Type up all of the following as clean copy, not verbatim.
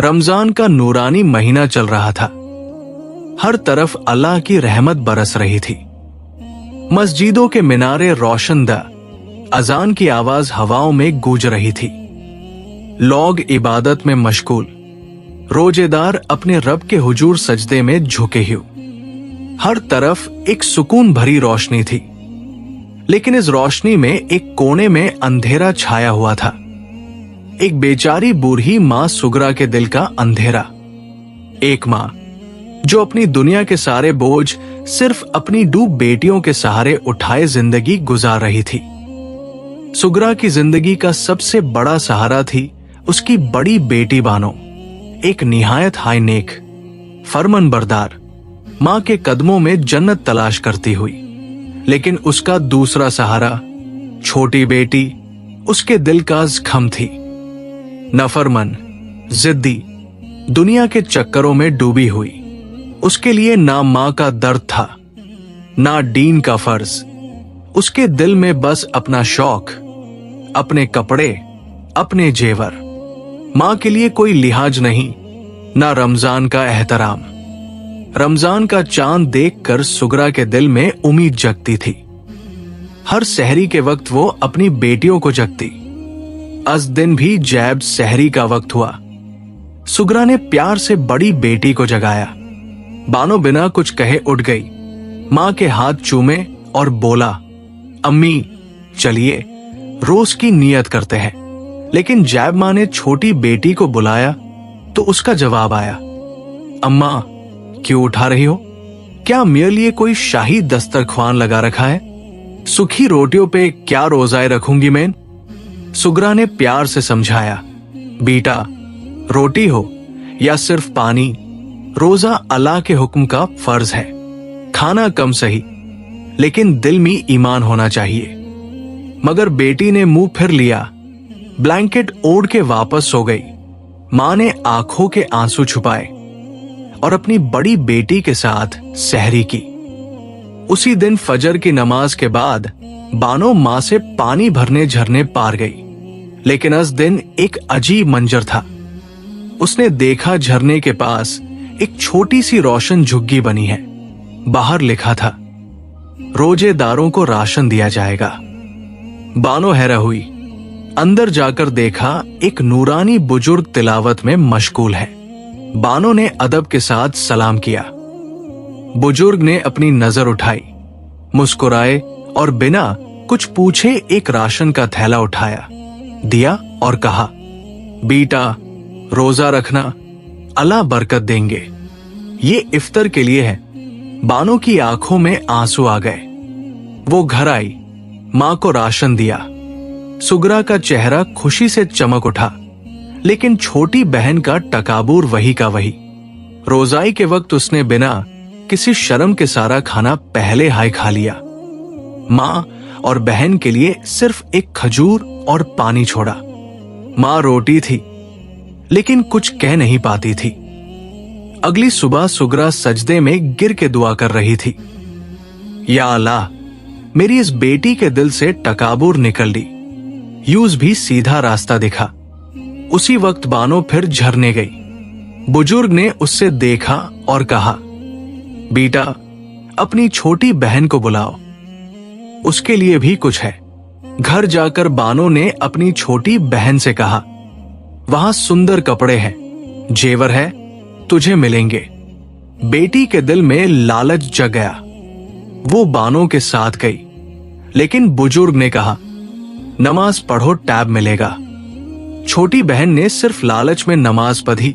रमजान का नूरानी महीना चल रहा था। हर तरफ अल्लाह की रहमत बरस रही थी। मस्जिदों के मीनारे रोशनदा, अजान की आवाज हवाओं में गूंज रही थी। लोग इबादत में मशगूल, रोजेदार अपने रब के हुजूर सजदे में झुके हुए। हर तरफ एक सुकून भरी रोशनी थी, लेकिन इस रोशनी में एक कोने में अंधेरा छाया हुआ था। एक बेचारी बूढ़ी मां सुगरा के दिल का अंधेरा। एक मां जो अपनी दुनिया के सारे बोझ सिर्फ अपनी डूब बेटियों के सहारे उठाए जिंदगी गुजार रही थी। सुगरा की जिंदगी का सबसे बड़ा सहारा थी उसकी बड़ी बेटी बानो, एक निहायत हाई नेक, फरमानबरदार मां के कदमों में जन्नत तलाश करती हुई। लेकिन उसका दूसरा सहारा, छोटी बेटी, उसके दिल का जख्म थी। नफरमन, जिद्दी, दुनिया के चक्करों में डूबी हुई। उसके लिए ना मां का दर्द था, ना दीन का फर्ज। उसके दिल में बस अपना शौक, अपने कपड़े, अपने जेवर। मां के लिए कोई लिहाज नहीं, ना रमजान का एहतराम। रमजान का चांद देखकर सुगरा के दिल में उम्मीद जगती थी। हर सहरी के वक्त वो अपनी बेटियों को जगती। अज दिन भी जैब सहरी का वक्त हुआ। सुगरा ने प्यार से बड़ी बेटी को जगाया। बानो बिना कुछ कहे उठ गई, मां के हाथ चूमे और बोला, अम्मी चलिए रोज की नियत करते हैं। लेकिन जैब मां ने छोटी बेटी को बुलाया तो उसका जवाब आया, अम्मा क्यों उठा रही हो? क्या मेरे लिए कोई शाही दस्तरख्वान लगा रखा है? सूखी रोटियों पे क्या रोजाए रखूंगी मैं? सुगरा ने प्यार से समझाया, बेटा रोटी हो या सिर्फ पानी, रोजा अल्लाह के हुक्म का फर्ज है। खाना कम सही, लेकिन दिल में ईमान होना चाहिए। मगर बेटी ने मुंह फिर लिया, ब्लैंकेट ओढ़ के वापस सो गई। मां ने आंखों के आंसू छुपाए और अपनी बड़ी बेटी के साथ सहरी की। उसी दिन फजर की नमाज के बाद बानो मां से पानी भरने झरने पार गई। लेकिन उस दिन एक अजीब मंजर था। उसने देखा झरने के पास एक छोटी सी रोशन झुग्गी बनी है। बाहर लिखा था, रोजेदारों को राशन दिया जाएगा। बानो हैरा हुई। अंदर जाकर देखा एक नूरानी बुजुर्ग तिलावत में मशगूल है। बानो ने अदब के साथ सलाम किया। बुजुर्ग ने अपनी नजर उठाई, मुस्कुराए और बिना कुछ पूछे एक राशन का थैला उठाया, दिया और कहा, बेटा रोजा रखना, अल्लाह बरकत देंगे। ये इफ्तर के लिए है। बानो की आंखों में आंसू आ गए। वो घर आई, मां को राशन दिया। सुगरा का चेहरा खुशी से चमक उठा, लेकिन छोटी बहन का टकाबूर वही का वही। रोजाई के वक्त उसने बिना किसी शर्म के सारा खाना पहले हाय खा लिया। मां और बहन के लिए सिर्फ एक खजूर और पानी छोड़ा। मां रोटी थी, लेकिन कुछ कह नहीं पाती थी। अगली सुबह सुगरा सजदे में गिर के दुआ कर रही थी, या अल्लाह मेरी इस बेटी के दिल से टकाबूर निकल ली, यूज भी सीधा रास्ता दिखा। उसी वक्त बानो फिर झरने गई। बुजुर्ग ने उससे देखा और कहा, बेटा अपनी छोटी बहन को बुलाओ, उसके लिए भी कुछ है। घर जाकर बानो ने अपनी छोटी बहन से कहा, वहां सुंदर कपड़े हैं, जेवर है, तुझे मिलेंगे। बेटी के दिल में लालच जग गया। वो बानो के साथ गई, लेकिन बुजुर्ग ने कहा, नमाज पढ़ो, टैब मिलेगा। छोटी बहन ने सिर्फ लालच में नमाज पढ़ी,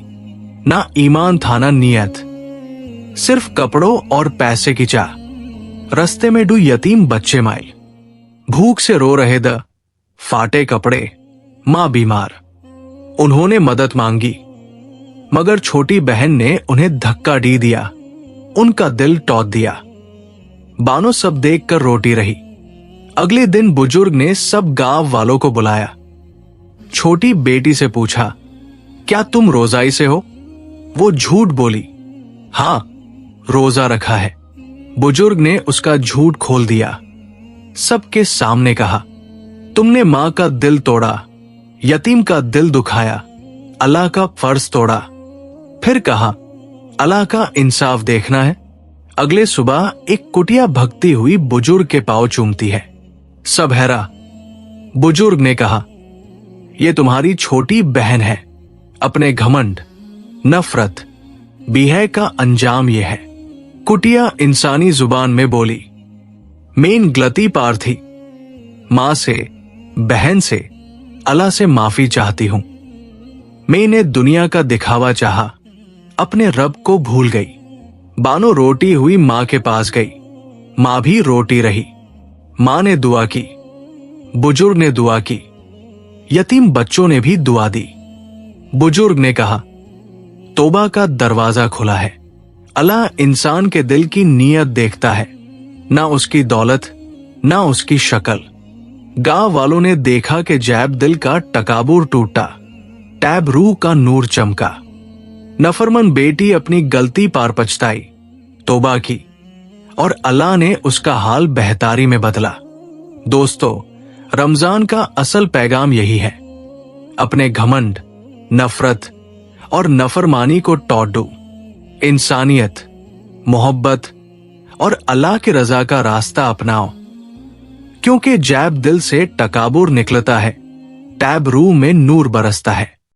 ना ईमान था ना नियत, सिर्फ कपड़ों और पैसे की चाह। रस्ते में दो यतीम बच्चे माए, भूख से रो रहे द, फाटे कपड़े, मां बीमार। उन्होंने मदद मांगी, मगर छोटी बहन ने उन्हें धक्का दी दिया, उनका दिल टूट दिया। बानो सब देखकर रोती रही। अगले दिन बुजुर्ग ने सब गांव वालों को बुलाया। छोटी बेटी से पूछा, क्या तुम रोजाई से हो? वो झूठ बोली, हां रोजा रखा है। बुजुर्ग ने उसका झूठ खोल दिया। सबके सामने कहा, तुमने मां का दिल तोड़ा, यतीम का दिल दुखाया, अल्लाह का फर्ज तोड़ा। फिर कहा, अल्लाह का इंसाफ देखना है। अगले सुबह एक कुटिया भगती हुई बुजुर्ग के पांव चूमती है। सब हैरा। बुजुर्ग ने कहा, यह तुम्हारी छोटी बहन है। अपने घमंड, नफरत, बिहे का अंजाम यह है। कुटिया इंसानी जुबान में बोली, मेन गलती पार थी। मां से, बहन से, अल्लाह से माफी चाहती हूं। मैंने दुनिया का दिखावा चाहा, अपने रब को भूल गई। बानो रोटी हुई मां के पास गई। मां भी रोटी रही। मां ने दुआ की, बुजुर्ग ने दुआ की, यतीम बच्चों ने भी दुआ दी। बुजुर्ग ने कहा, तौबा का दरवाजा खुला है। अल्लाह इंसान के दिल की नीयत देखता है, ना उसकी दौलत, ना उसकी शक्ल। गांव वालों ने देखा कि जैब दिल का टकाबूर टूटा, टैब रूह का नूर चमका। नफरमन बेटी अपनी गलती पार पछताई, तौबा की, और अल्लाह ने उसका हाल बेहतारी में बदला। दोस्तों, रमजान का असल पैगाम यही है, अपने घमंड, नफरत और नफरमानी को तोड़ दो। इंसानियत, मोहब्बत और अल्लाह की रजा का रास्ता अपनाओ, क्योंकि जैब दिल से टकाबूर निकलता है, टैब रूह में नूर बरसता है।